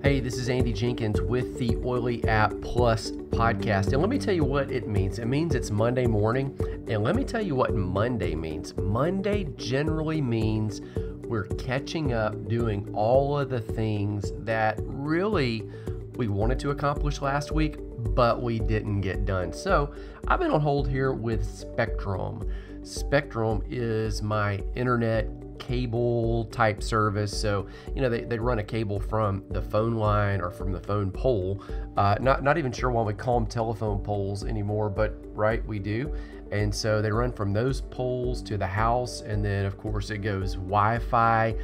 Hey, this is Andy Jenkins with the Oily App Plus podcast. And let me tell you what it means. It means it's Monday morning. And let me tell you what Monday means. Monday generally means we're catching up, doing all of the things that really we wanted to accomplish last week, but we didn't get done. So I've been on hold here with Spectrum. Spectrum is my internet cable type service. So, they run a cable from the phone line or from the phone pole. Not even sure why we call them telephone poles anymore, but right, we do. And so they run from those poles to the house. And then of course it goes Wi-Fi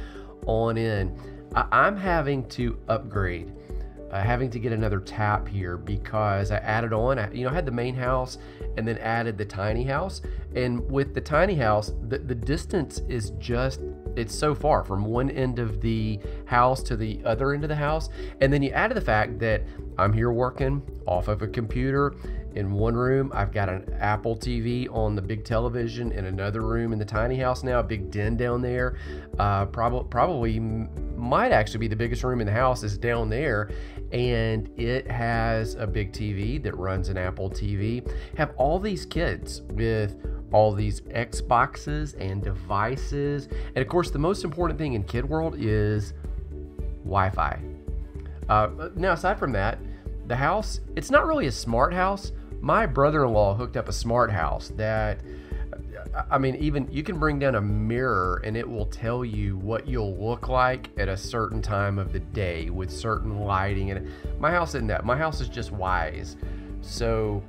on in. I'm having to upgrade. Having to get another tap here because I added on, I had the main house and then added the tiny house. And with the tiny house, the distance is it's so far from one end of the house to the other end of the house. And then you add to the fact that I'm here working off of a computer. In one room, I've got an Apple TV on the big television. In another room in the tiny house now, a big den down there. Probably might actually be the biggest room in the house is down there. And it has a big TV that runs an Apple TV. Have all these kids with all these Xboxes and devices. And of course, the most important thing in kid world is Wi-Fi. Now, aside from that, the house, it's not really a smart house. My brother-in-law hooked up a smart house that, even you can bring down a mirror and it will tell you what you'll look like at a certain time of the day with certain lighting. And my house isn't that. My house is just wise. So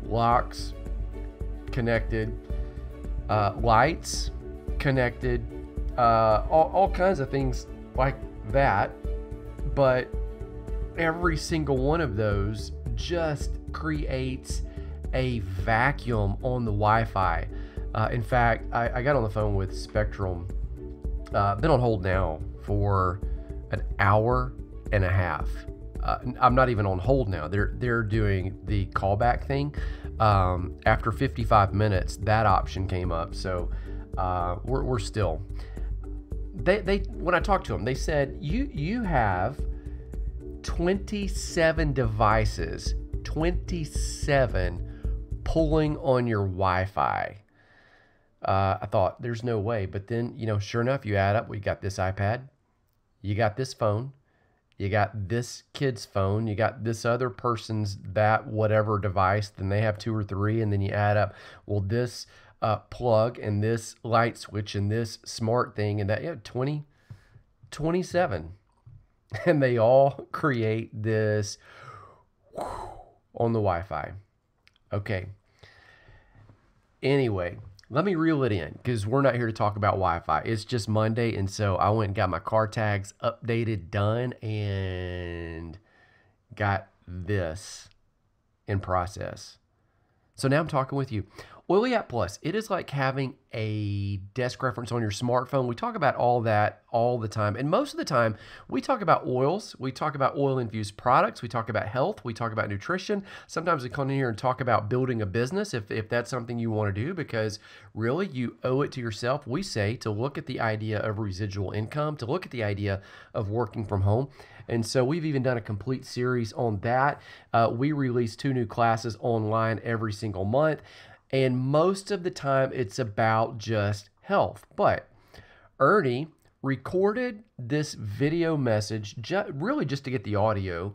locks connected, lights connected, all kinds of things like that. But every single one of those just creates a vacuum on the Wi-Fi. In fact, I got on the phone with Spectrum. Been on hold now for an hour and a half. I'm not even on hold now. They're doing the callback thing. After 55 minutes, that option came up. So we're still. They when I talked to them, they said you have 27 devices, 27 pulling on your Wi-Fi. I thought there's no way, but then, sure enough, you add up, we got this iPad, you got this phone, you got this kid's phone, you got this other person's that whatever device, then they have 2 or 3, and then you add up, well, this plug and this light switch and this smart thing and that, 27. And they all create this on the Wi-Fi. Okay. Anyway, let me reel it in because we're not here to talk about Wi-Fi. It's just Monday, and so I went and got my car tags updated, done, and got this in process. So now I'm talking with you. Oily App Plus, it is like having a desk reference on your smartphone. We talk about all that all the time. And most of the time, we talk about oils. We talk about oil-infused products. We talk about health. We talk about nutrition. Sometimes we come in here and talk about building a business if that's something you want to do, because really you owe it to yourself. We say to look at the idea of residual income, to look at the idea of working from home. And so we've even done a complete series on that. We release 2 new classes online every single month. And most of the time, it's about just health. But Ernie recorded this video message really just to get the audio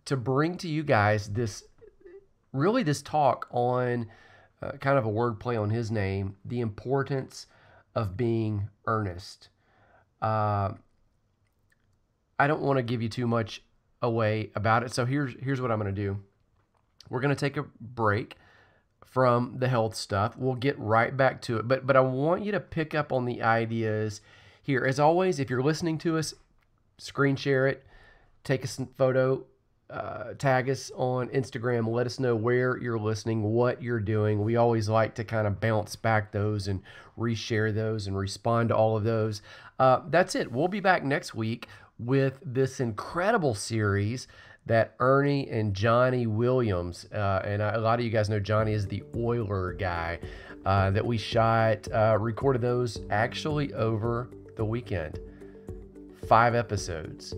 to bring to you guys this talk on kind of a wordplay on his name, the importance of being earnest. I don't want to give you too much away about it. So here's what I'm going to do. We're going to take a break from the health stuff. We'll get right back to it. But I want you to pick up on the ideas here. As always, if you're listening to us, screen share it, take a photo, tag us on Instagram, let us know where you're listening, what you're doing. We always like to kind of bounce back those and reshare those and respond to all of those. That's it. We'll be back next week with this incredible series that Ernie and Johnny Williams, and a lot of you guys know Johnny is the Oiler guy, that we recorded those actually over the weekend. 5 episodes.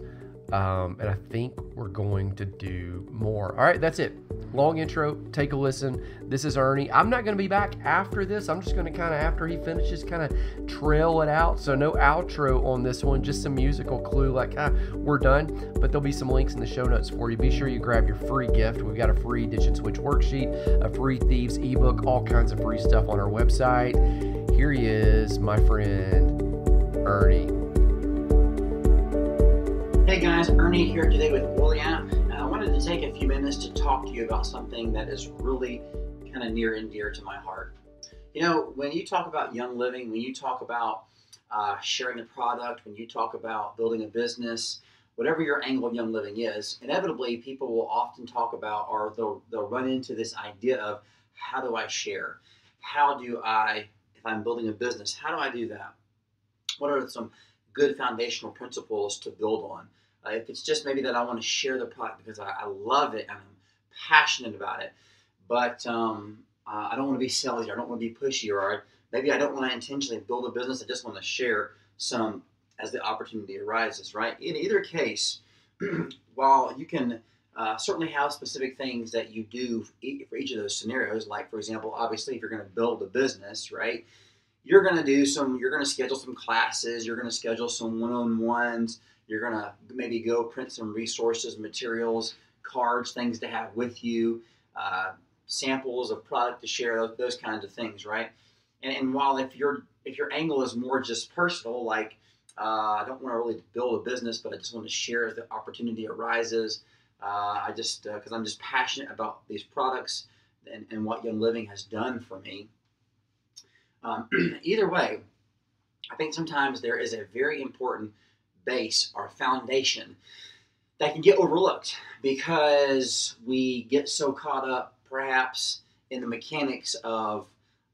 And I think we're going to do more. All right, that's it. Long intro. Take a listen. This is Ernie. I'm not going to be back after this. I'm just going to kind of, after he finishes, kind of trail it out. So no outro on this one, just some musical clue like, we're done. But there'll be some links in the show notes for you. Be sure you grab your free gift. We've got a free Ditch and Switch worksheet, a free Thieves ebook, all kinds of free stuff on our website. Here he is, my friend, Ernie. Hey guys, Ernie here today with Oily App, and I wanted to take a few minutes to talk to you about something that is really kind of near and dear to my heart. You know, when you talk about Young Living, when you talk about sharing a product, when you talk about building a business, whatever your angle of Young Living is, inevitably people will often talk about, or they'll run into this idea of, how do I share? How do I, if I'm building a business, how do I do that? What are some good foundational principles to build on? If it's just maybe that I want to share the product because I love it and I'm passionate about it, but I don't want to be salesy, or I don't want to be pushy, or maybe I don't want to intentionally build a business. I just want to share some as the opportunity arises, right? In either case, while you can certainly have specific things that you do for each of those scenarios, like for example, obviously if you're going to build a business, right? You're going to schedule some classes, you're going to schedule some one-on-ones, you're going to maybe go print some resources, materials, cards, things to have with you, samples of product to share, those kinds of things, right? And while if your angle is more just personal, like I don't want to really build a business, but I just want to share as the opportunity arises, because I'm just passionate about these products and what Young Living has done for me. Either way, I think sometimes there is a very important base or foundation that can get overlooked because we get so caught up perhaps in the mechanics of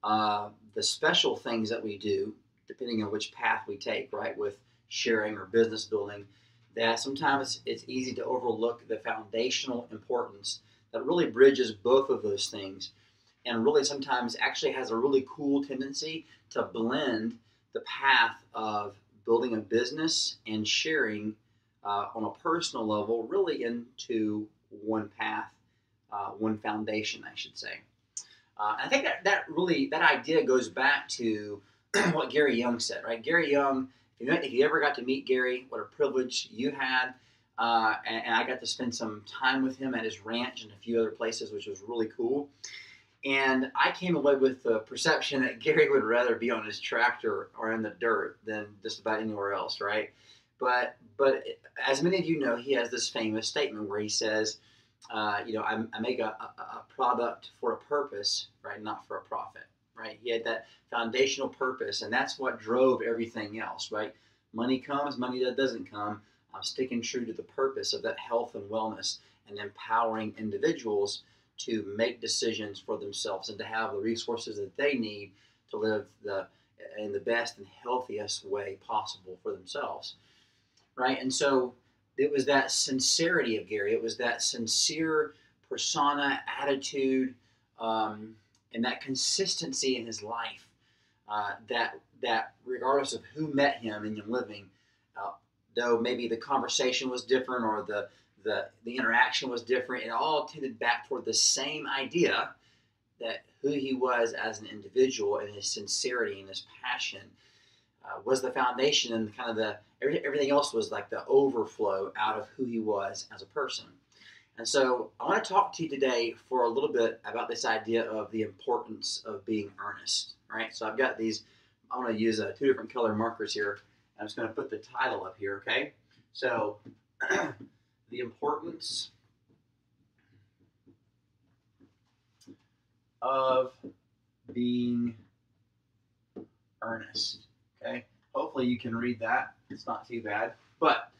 the special things that we do, depending on which path we take, right, with sharing or business building, that sometimes it's easy to overlook the foundational importance that really bridges both of those things, and really sometimes actually has a really cool tendency to blend the path of building a business and sharing on a personal level really into one path, one foundation, I should say. I think that idea goes back to what Gary Young said, right? Gary Young, if you ever got to meet Gary, what a privilege you had. And I got to spend some time with him at his ranch and a few other places, which was really cool. And I came away with the perception that Gary would rather be on his tractor or in the dirt than just about anywhere else, right? But as many of you know, he has this famous statement where he says, I make a product for a purpose, right, not for a profit, right? He had that foundational purpose, and that's what drove everything else, right? Money comes, money that doesn't come. I'm sticking true to the purpose of that health and wellness and empowering individuals to make decisions for themselves and to have the resources that they need to live in the best and healthiest way possible for themselves, right? And so it was that sincerity of Gary. It was that sincere persona, attitude, and that consistency in his life that regardless of who met him in Young Living, though maybe the conversation was different or the interaction was different, it all tended back toward the same idea that who he was as an individual and his sincerity and his passion was the foundation, and kind of everything else was like the overflow out of who he was as a person. And so I want to talk to you today for a little bit about this idea of the importance of being earnest, right? So I've got these, I want to use two different color markers here. I'm just going to put the title up here, okay? So the importance of being earnest, okay? Hopefully you can read that. It's not too bad. But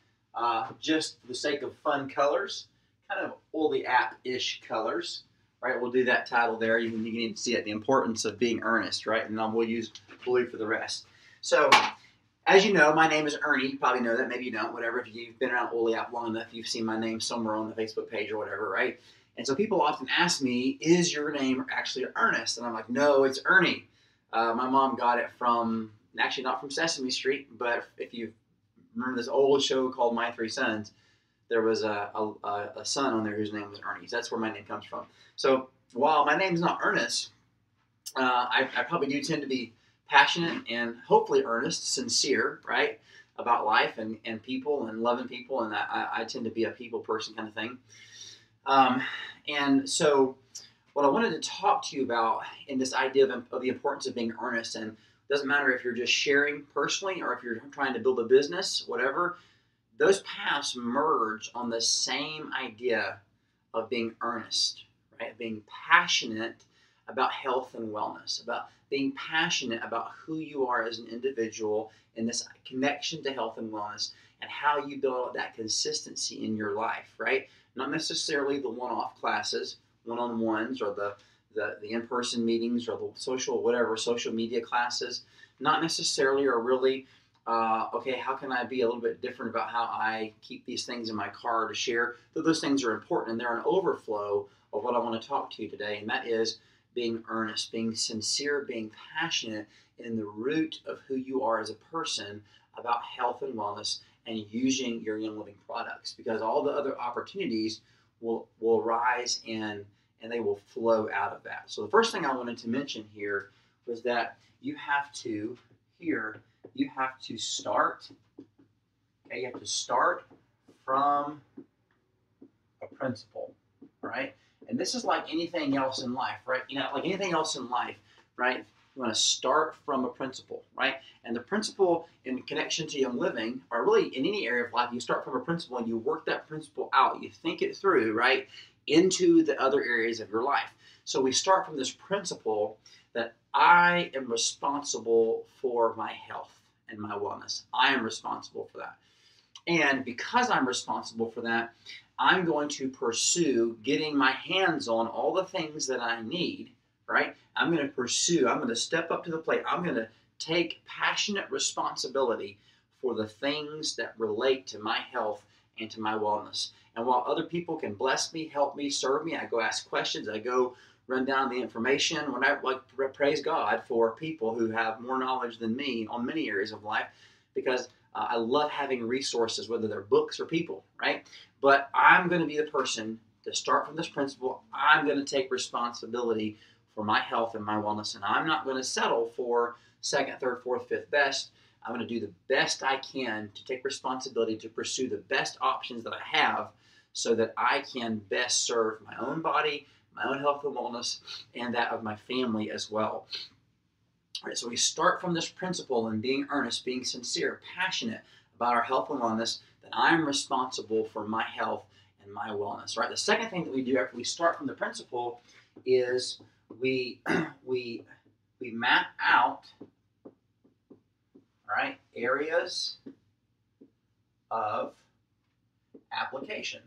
just for the sake of fun colors, kind of Oily App-ish colors, right? We'll do that title there. You can even see it, the importance of being earnest, right? And then we'll use blue for the rest. So as you know, my name is Ernie. You probably know that. Maybe you don't. Whatever. If you've been around Oily App long enough, you've seen my name somewhere on the Facebook page or whatever, right? And so people often ask me, is your name actually Earnest? And I'm like, no, it's Ernie. My mom got it from, actually not from Sesame Street, but if you remember this old show called My Three Sons, there was a son on there whose name was Ernie. That's where my name comes from. So while my name's not Ernest, I probably do tend to be passionate and hopefully earnest, sincere, right, about life and people and loving people, and I tend to be a people person kind of thing. And so what I wanted to talk to you about in this idea of the importance of being earnest, and it doesn't matter if you're just sharing personally or if you're trying to build a business, whatever, those paths merge on the same idea of being earnest, right? Being passionate about health and wellness, about being passionate about who you are as an individual and this connection to health and wellness and how you build that consistency in your life, right? Not necessarily the one-off classes, one-on-ones, or the in-person meetings, or the social media classes. Not necessarily, or really, okay, how can I be a little bit different about how I keep these things in my car to share? Though those things are important, and they're an overflow of what I want to talk to you today, and that is being earnest, being sincere, being passionate in the root of who you are as a person about health and wellness and using your Young Living products, because all the other opportunities will rise and they will flow out of that. So the first thing I wanted to mention here was that you have to start, okay, you have to start from a principle, right? And this is like anything else in life, right? Like anything else in life, right? You want to start from a principle, right? And the principle in connection to Young Living, or really in any area of life, you start from a principle and you work that principle out. You think it through, right, into the other areas of your life. So we start from this principle that I am responsible for my health and my wellness. I am responsible for that. And because I'm responsible for that, I'm going to pursue getting my hands on all the things that I need, right? I'm going to step up to the plate. I'm going to take passionate responsibility for the things that relate to my health and to my wellness. And while other people can bless me, help me, serve me, I go ask questions, I go run down the information. When I praise God for people who have more knowledge than me on many areas of life, because I love having resources, whether they're books or people, right? But I'm going to be the person to start from this principle. I'm going to take responsibility for my health and my wellness, and I'm not going to settle for second, third, fourth, fifth best. I'm going to do the best I can to take responsibility to pursue the best options that I have so that I can best serve my own body, my own health and wellness, and that of my family as well. All right, so we start from this principle and being earnest, being sincere, passionate about our health and wellness, that I'm responsible for my health and my wellness. Right. The second thing that we do after we start from the principle is we map out, right, areas of application.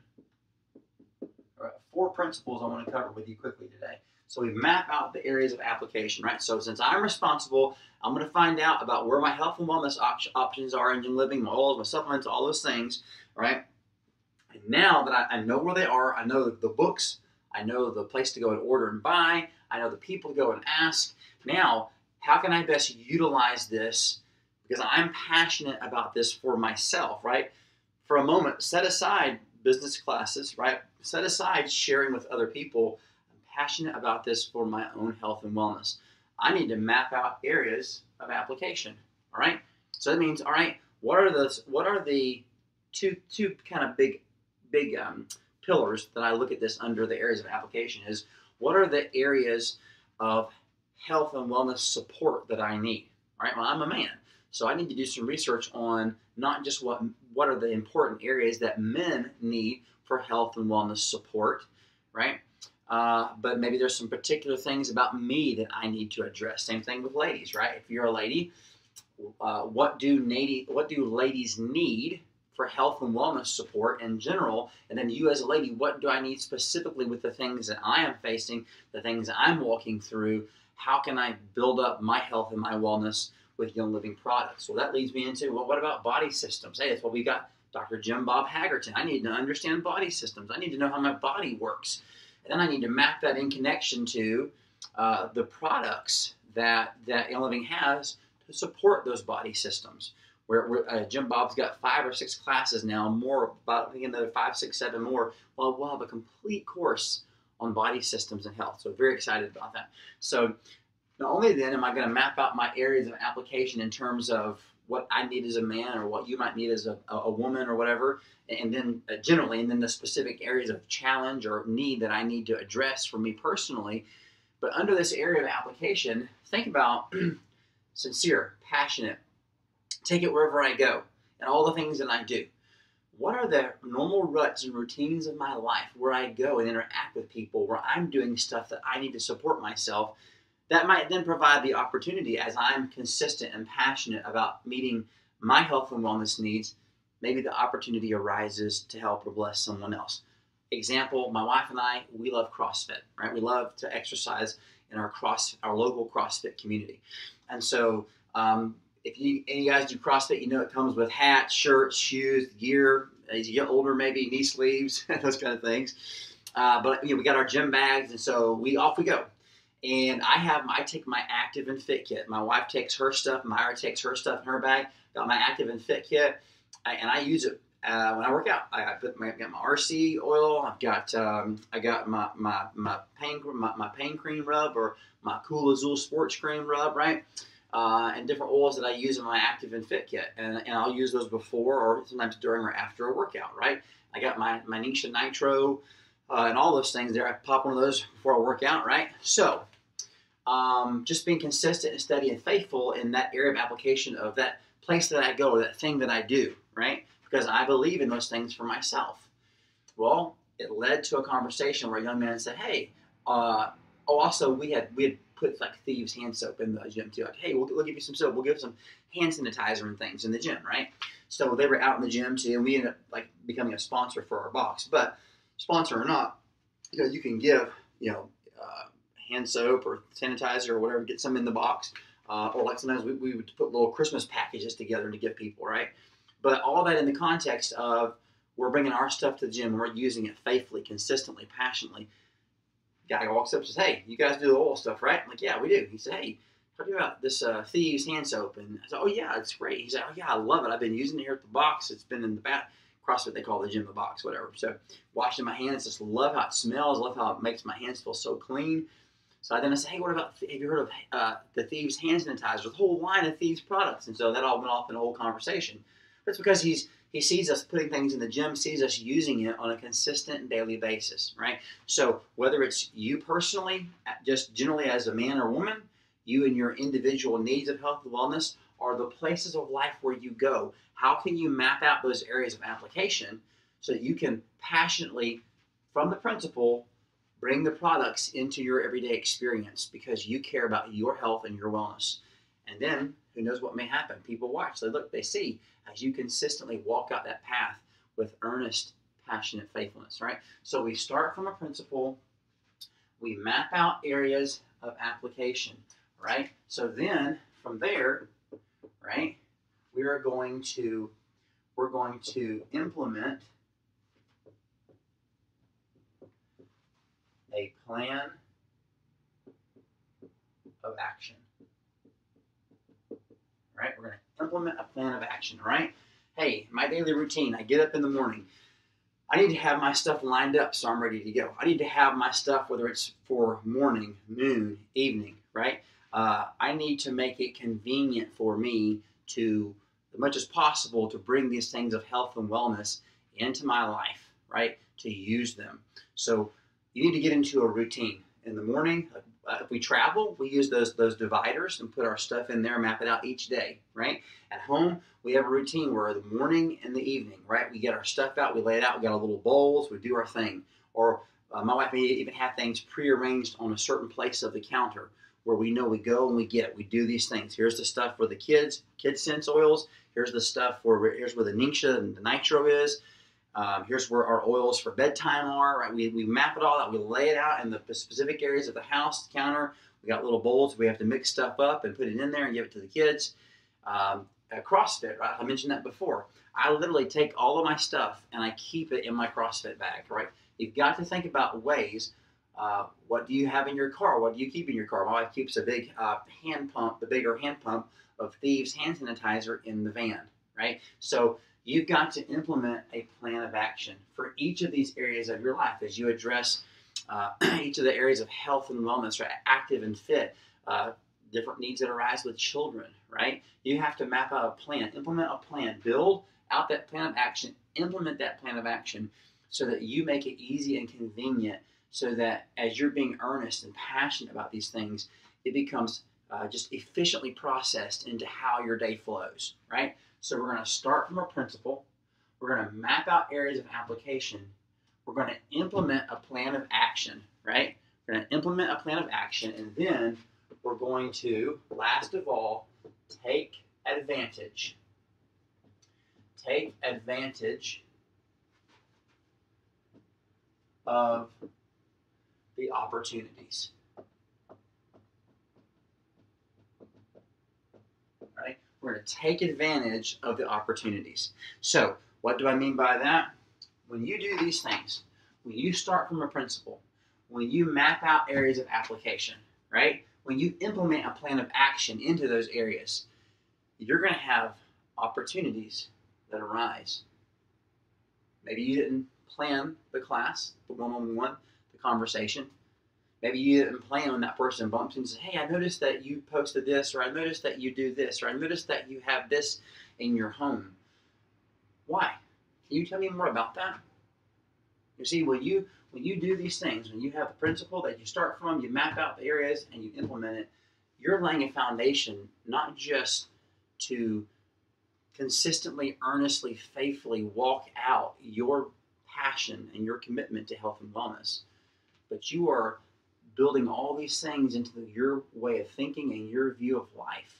All right, 4 principles I want to cover with you quickly today. So we map out the areas of application, right? So since I'm responsible, I'm going to find out about where my health and wellness options are in Young Living, my oils, my supplements, all those things, right? And now that I know where they are, I know the books, I know the place to go and order and buy, I know the people to go and ask. Now, how can I best utilize this? Because I'm passionate about this for myself, right? For a moment, set aside business classes, right? Set aside sharing with other people. Passionate about this for my own health and wellness. I need to map out areas of application. All right. So that means, all right, what are the two kind of big pillars that I look at this under the areas of application is what are the areas of health and wellness support that I need? All right. Well, I'm a man, so I need to do some research on not just what are the important areas that men need for health and wellness support, right? But maybe there's some particular things about me that I need to address. Same thing with ladies, right? If you're a lady, what do ladies need for health and wellness support in general? And then you as a lady, what do I need specifically with the things that I am facing, the things that I'm walking through? How can I build up my health and my wellness with Young Living products? Well, that leads me into, well, what about body systems? Hey, that's what we got Dr. Jim Bob Haggerton. I need to understand body systems. I need to know how my body works. And then I need to map that in connection to the products that Young Living has to support those body systems, where Jim Bob's got 5 or 6 classes now, more, about I think another 5, 6, 7 more. Well, we'll have a complete course on body systems and health. So very excited about that. So not only then am I going to map out my areas of application in terms of what I need as a man or what you might need as a woman or whatever, and then generally, and then the specific areas of challenge or need that I need to address for me personally. But under this area of application, think about sincere, passionate, take it wherever I go, and all the things that I do. What are the normal ruts and routines of my life where I go and interact with people, where I'm doing stuff that I need to support myself, that might then provide the opportunity, as I'm consistent and passionate about meeting my health and wellness needs, maybe the opportunity arises to help or bless someone else. Example, my wife and I, we love CrossFit, right? We love to exercise in our local CrossFit community. And so if any guys do CrossFit, you know it comes with hats, shirts, shoes, gear. As you get older, maybe knee sleeves, those kind of things. But we got our gym bags, and so off we go. And I take my active and fit kit. My wife takes her stuff. Myra takes her stuff in her bag. Got my active and fit kit, and I use it when I work out. I've got my RC oil. I've got I got my pain cream rub, or my Cool Azul sports cream rub, right? And different oils that I use in my active and fit kit, and I'll use those before or sometimes during or after a workout, right? I got my Nisha Nitro and all those things there. I pop one of those before I work out, right? So just being consistent and steady and faithful in that area of application of that place that I go, or that thing that I do, right? Because I believe in those things for myself. Well, it led to a conversation where a young man said, hey, also we had put like Thieves hand soap in the gym too. Like, hey, we'll give you some soap. We'll give some hand sanitizer and things in the gym, right? So they were out in the gym too, and we ended up like becoming a sponsor for our box. But sponsor or not, you can give, hand soap or sanitizer or whatever, get some in the box. Or like sometimes we would put little Christmas packages together to give people, right? But all that in the context of we're bringing our stuff to the gym and we're using it faithfully, consistently, passionately. Guy walks up and says, hey, you guys do the oil stuff, right? I'm like, yeah, we do. He said, hey, talk to me about this Thieves hand soap. And I said, oh, yeah, it's great. He said, oh, yeah, I love it. I've been using it here at the box. It's been in the back. CrossFit, they call the gym the box, whatever. So washing my hands, just love how it smells, love how it makes my hands feel so clean. So I said, hey, what about, have you heard of the Thieves hand sanitizer? The whole line of Thieves products. And so that all went off in a whole conversation. That's because he sees us putting things in the gym, sees us using it on a consistent and daily basis, right? So whether it's you personally, just generally as a man or woman, you and your individual needs of health and wellness, are the places of life where you go. How can you map out those areas of application so that you can passionately, from the principle, bring the products into your everyday experience because you care about your health and your wellness? And then who knows what may happen? People watch, they look, they see as you consistently walk out that path with earnest, passionate faithfulness, right? So we start from a principle, we map out areas of application, right? So then from there, right, we're going to implement a plan of action. Right? We're going to implement a plan of action, right? Hey, my daily routine, I get up in the morning. I need to have my stuff lined up so I'm ready to go. I need to have my stuff, whether it's for morning, noon, evening, right? I need to make it convenient for me to, as much as possible, to bring these things of health and wellness into my life, right? To use them. So you need to get into a routine. In the morning, if we travel, we use those dividers and put our stuff in there, map it out each day, right? At home, we have a routine where the morning and the evening, right? We get our stuff out, we lay it out, we got our little bowls, we do our thing. Or my wife may even have things prearranged on a certain place of the counter where we know we go and we get it. We do these things. Here's the stuff for the kids sense oils. Here's the stuff here's where the Nisha and the Nitro is. Here's where our oils for bedtime are, right? We map it all out. We lay it out in the specific areas of the house, the counter. We got little bowls. We have to mix stuff up and put it in there and give it to the kids. CrossFit, right? I mentioned that before. I literally take all of my stuff and I keep it in my CrossFit bag, right? You've got to think about ways. What do you have in your car? What do you keep in your car? My wife keeps a big hand pump, the bigger hand pump of Thieves hand sanitizer in the van, right? So you've got to implement a plan of action for each of these areas of your life as you address each of the areas of health and wellness, right? Active and fit, different needs that arise with children, right? You have to map out a plan, implement a plan, build out that plan of action, implement that plan of action so that you make it easy and convenient, so that as you're being earnest and passionate about these things, it becomes just efficiently processed into how your day flows, right? So we're going to start from a principle. We're going to map out areas of application. We're going to implement a plan of action, right? We're going to implement a plan of action, and then we're going to, last of all, take advantage. Take advantage of the opportunities. Right? We're going to take advantage of the opportunities. So, what do I mean by that? When you do these things, when you start from a principle, when you map out areas of application, right? When you implement a plan of action into those areas, you're going to have opportunities that arise. Maybe you didn't plan the class, the one-on-one, the conversation. Maybe you didn't plan when that person bumps and says, hey, I noticed that you posted this, or I noticed that you do this, or I noticed that you have this in your home. Why? Can you tell me more about that? You see, when you do these things, when you have the principle that you start from, you map out the areas and you implement it, you're laying a foundation not just to consistently, earnestly, faithfully walk out your passion and your commitment to health and wellness, but you are building all these things into your way of thinking and your view of life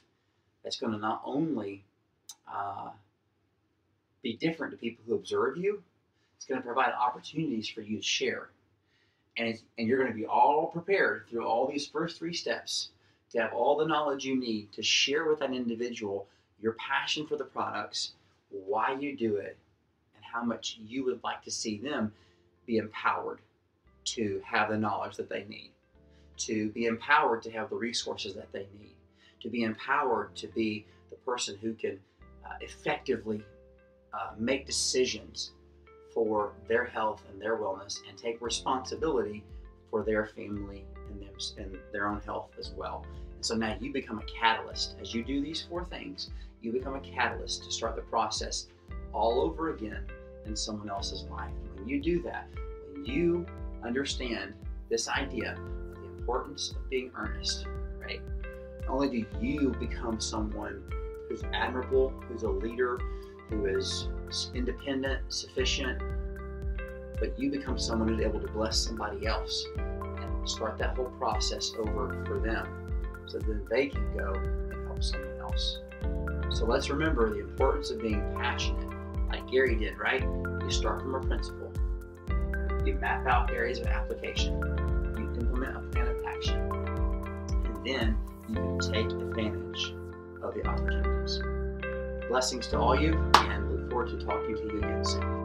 that's going to not only be different to people who observe you, it's going to provide opportunities for you to share. And you're going to be all prepared through all these first 3 steps to have all the knowledge you need to share with that individual your passion for the products, why you do it, and how much you would like to see them be empowered to have the knowledge that they need, to be empowered to have the resources that they need, to be empowered to be the person who can effectively make decisions for their health and their wellness and take responsibility for their family and their own health as well. And so now you become a catalyst. As you do these 4 things, you become a catalyst to start the process all over again in someone else's life. And when you do that, when you understand this idea of the importance of being earnest, right? Not only do you become someone who's admirable, who's a leader, who is independent, sufficient, but you become someone who's able to bless somebody else and start that whole process over for them so then they can go and help someone else. So let's remember the importance of being passionate, like Gary did, right? You start from a principle. You map out areas of application. You implement a plan of action. And then you can take advantage of the opportunities. Blessings to all you, and look forward to talking to you again soon.